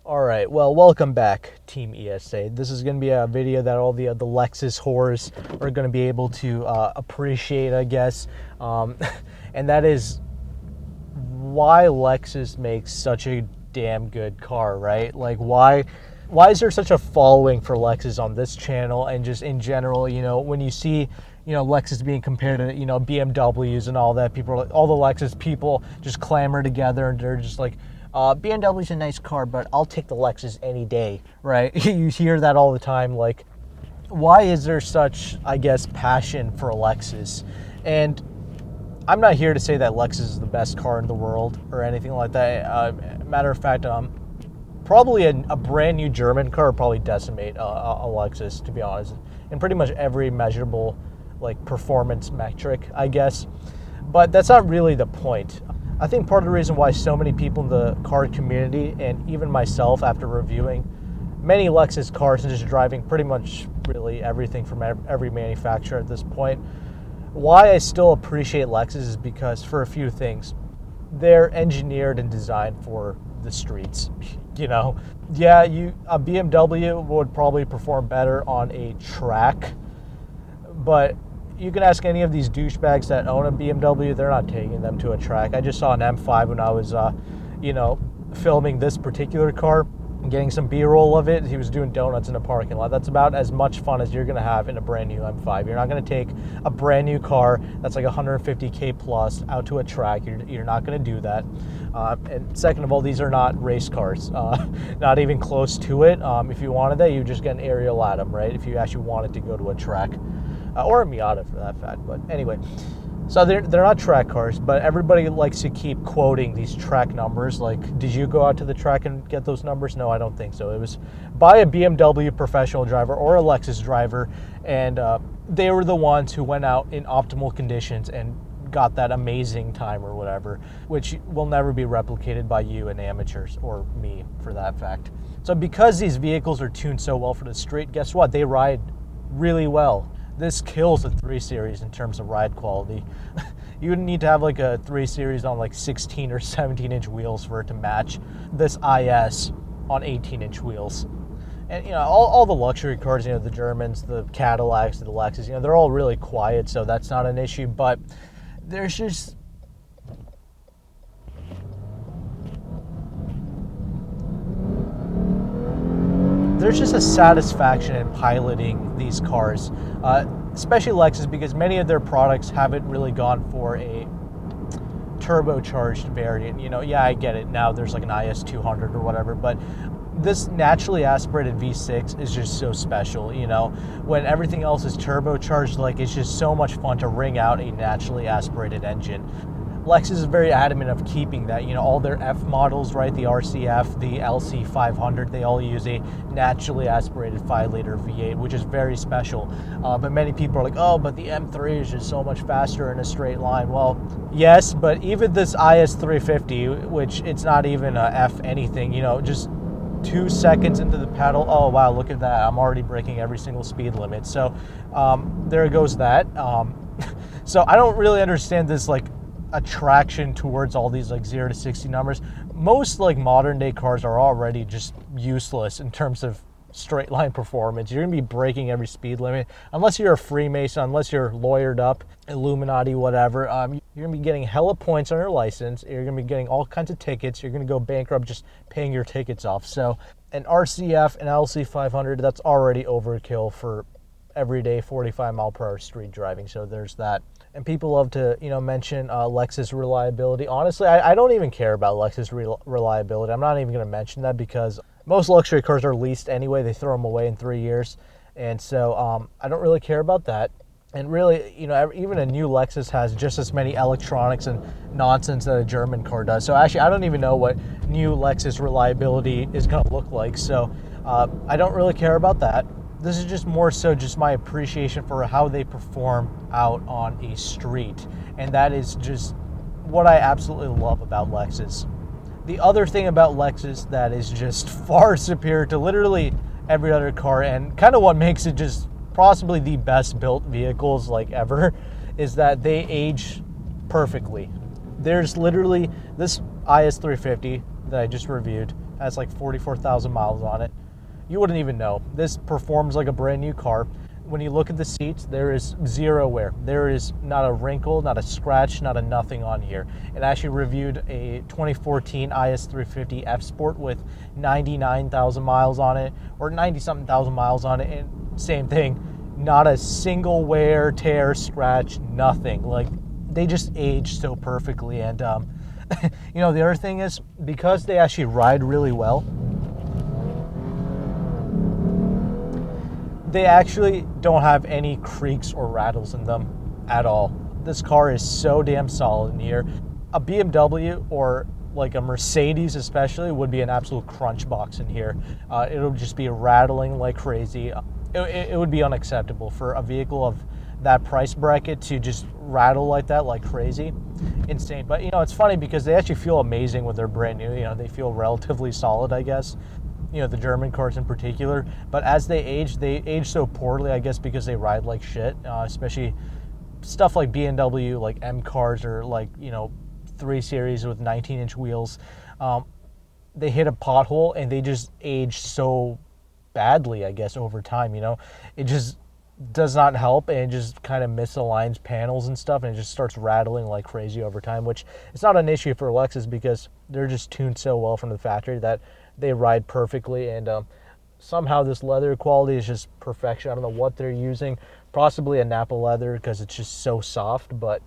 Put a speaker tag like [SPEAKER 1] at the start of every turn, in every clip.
[SPEAKER 1] All right, well, welcome back, Team ESA. This is going to be a video that all the Lexus whores are going to be able to appreciate, I guess. And that is why Lexus makes such a damn good car, right? Like, why is there such a following for Lexus on this channel and just in general? You know, when you see, Lexus being compared to, BMWs and all that, people are like, all the Lexus people just clamor together and they're just like, BMW's a nice car, but I'll take the Lexus any day, right? You hear that all the time. Like, why is there such, I guess, passion for a Lexus? And I'm not here to say that Lexus is the best car in the world or anything like that. Matter of fact, probably a brand new German car would probably decimate a Lexus, to be honest, in pretty much every measurable, like, performance metric, I guess. But that's not really the point. I think part of the reason why so many people in the car community, and even myself after reviewing many Lexus cars and just driving pretty much really everything from every manufacturer at this point, why I still appreciate Lexus is because, for a few things, they're engineered and designed for the streets. Yeah, a BMW would probably perform better on a track, but you can ask any of these douchebags that own a BMW, they're not taking them to a track. I just saw an M5 when I was, filming this particular car, getting some B-roll of it. He was doing donuts in a parking lot. That's about as much fun as you're going to have in a brand new M5. You're not going to take a brand new car that's like 150K plus out to a track. You're not going to do that. And second of all, these are not race cars, not even close to it. If you wanted that, you just get an aerial at them, right? If you actually wanted to go to a track. Or a Miata for that fact. But anyway, so they're not track cars, but everybody likes to keep quoting these track numbers. Like, did you go out to the track and get those numbers? No, I don't think so. It was by a BMW professional driver or a Lexus driver, and they were the ones who went out in optimal conditions and got that amazing time or whatever, which will never be replicated by you and amateurs, or me for that fact. So because these vehicles are tuned so well for the street, guess what? They ride really well. This kills a 3 Series in terms of ride quality. You would need to have like a 3 Series on like 16 or 17-inch wheels for it to match this IS on 18-inch wheels. And all the luxury cars, the Germans, the Cadillacs, the Lexus, they're all really quiet, so that's not an issue. But there's just a satisfaction in piloting these cars, especially Lexus, because many of their products haven't really gone for a turbocharged variant. Yeah, I get it. Now there's like an IS200 or whatever, but this naturally aspirated V6 is just so special. When everything else is turbocharged, like, it's just so much fun to wring out a naturally aspirated engine. Lexus is very adamant of keeping that. All their F models, right? The RCF, the LC500, they all use a naturally aspirated 5-liter V8, which is very special. But many people are like, oh, but the M3 is just so much faster in a straight line. Well, yes, but even this IS350, which it's not even a F anything, just 2 seconds into the pedal, oh wow, look at that, I'm already breaking every single speed limit. So there goes that. So I don't really understand this, like, attraction towards all these like 0 to 60 numbers. Most like modern day cars are already just useless in terms of straight line performance. You're gonna be breaking every speed limit unless you're a Freemason, unless you're lawyered up, Illuminati, whatever. You're gonna be getting hella points on your license. You're gonna be getting all kinds of tickets. You're gonna go bankrupt just paying your tickets off. So an RCF and LC500, that's already overkill for everyday 45 mile per hour street driving. So there's that. And people love to, mention Lexus reliability. Honestly, I don't even care about Lexus reliability. I'm not even going to mention that because most luxury cars are leased anyway. They throw them away in 3 years. And so I don't really care about that. And really, even a new Lexus has just as many electronics and nonsense that a German car does. So actually, I don't even know what new Lexus reliability is going to look like. So I don't really care about that. This is just more so just my appreciation for how they perform out on a street. And that is just what I absolutely love about Lexus. The other thing about Lexus that is just far superior to literally every other car, and kind of what makes it just possibly the best built vehicles like ever, is that they age perfectly. There's literally this IS350 that I just reviewed has like 44,000 miles on it. You wouldn't even know. This performs like a brand new car. When you look at the seats, there is zero wear. There is not a wrinkle, not a scratch, not a nothing on here. It actually reviewed a 2014 IS350 F Sport with 99,000 miles on it, or 90-something thousand miles on it, and same thing, not a single wear, tear, scratch, nothing. Like, they just age so perfectly. And you know, the other thing is, because they actually ride really well, they actually don't have any creaks or rattles in them at all. This car is so damn solid in here. A BMW or like a Mercedes especially would be an absolute crunch box in here. It'll just be rattling like crazy. It would be unacceptable for a vehicle of that price bracket to just rattle like that, like crazy. Insane. But you know, it's funny because they actually feel amazing when they're brand new. You know, they feel relatively solid, I guess. You know, the German cars in particular. But as they age so poorly, I guess, because they ride like shit, especially stuff like BMW, like M cars, or like, you know, 3 Series with 19-inch wheels. They hit a pothole and they just age so badly, I guess, over time. You know, it just does not help, and it just kind of misaligns panels and stuff, and it just starts rattling like crazy over time, which is not an issue for Lexus because they're just tuned so well from the factory that they ride perfectly. And somehow this leather quality is just perfection. I don't know what they're using, possibly a Napa leather because it's just so soft. But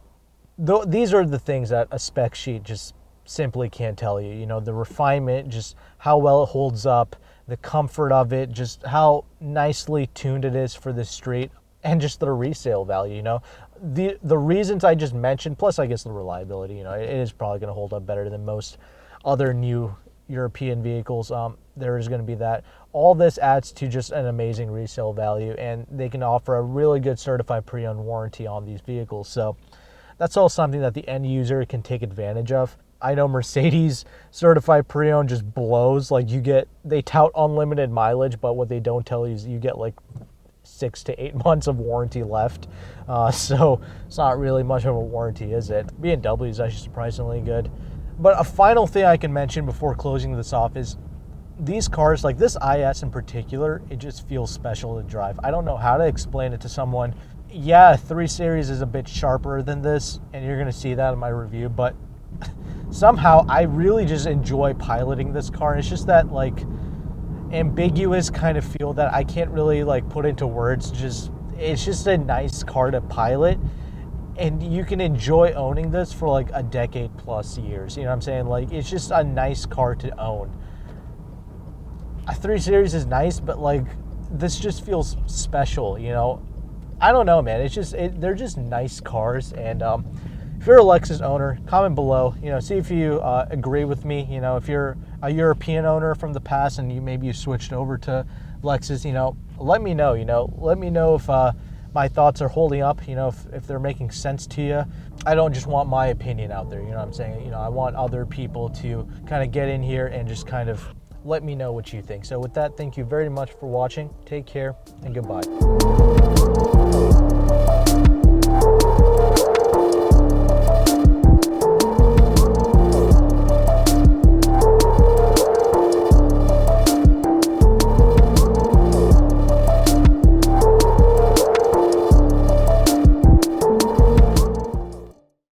[SPEAKER 1] these are the things that a spec sheet just simply can't tell you. You know, the refinement, just how well it holds up, the comfort of it, just how nicely tuned it is for the street, and just the resale value. You know, the reasons I just mentioned, plus I guess the reliability. You know, it is probably going to hold up better than most other new European vehicles. There is going to be that. All this adds to just an amazing resale value, and they can offer a really good certified pre-owned warranty on these vehicles. So that's all something that the end user can take advantage of. I know Mercedes certified pre-owned just blows. Like, they tout unlimited mileage, but what they don't tell you is you get like 6 to 8 months of warranty left. So it's not really much of a warranty, is it? BMW is actually surprisingly good. But a final thing I can mention before closing this off is these cars, like this IS in particular, it just feels special to drive. I don't know how to explain it to someone. Yeah, 3 Series is a bit sharper than this, and you're going to see that in my review, but somehow I really just enjoy piloting this car. And it's just that like ambiguous kind of feel that I can't really like put into words. It's just a nice car to pilot, and you can enjoy owning this for like a decade plus years. You know what I'm saying? Like, it's just a nice car to own. A 3 Series is nice, but like this just feels special, you know? I don't know, man. It's just, they're just nice cars. And if you're a Lexus owner, comment below, you know, see if you agree with me. You know, if you're a European owner from the past and maybe you switched over to Lexus, you know, let me know, let me know if my thoughts are holding up, you know, if they're making sense to you. I don't just want my opinion out there, you know what I'm saying? You know, I want other people to kind of get in here and just kind of let me know what you think. So with that, thank you very much for watching. Take care and goodbye.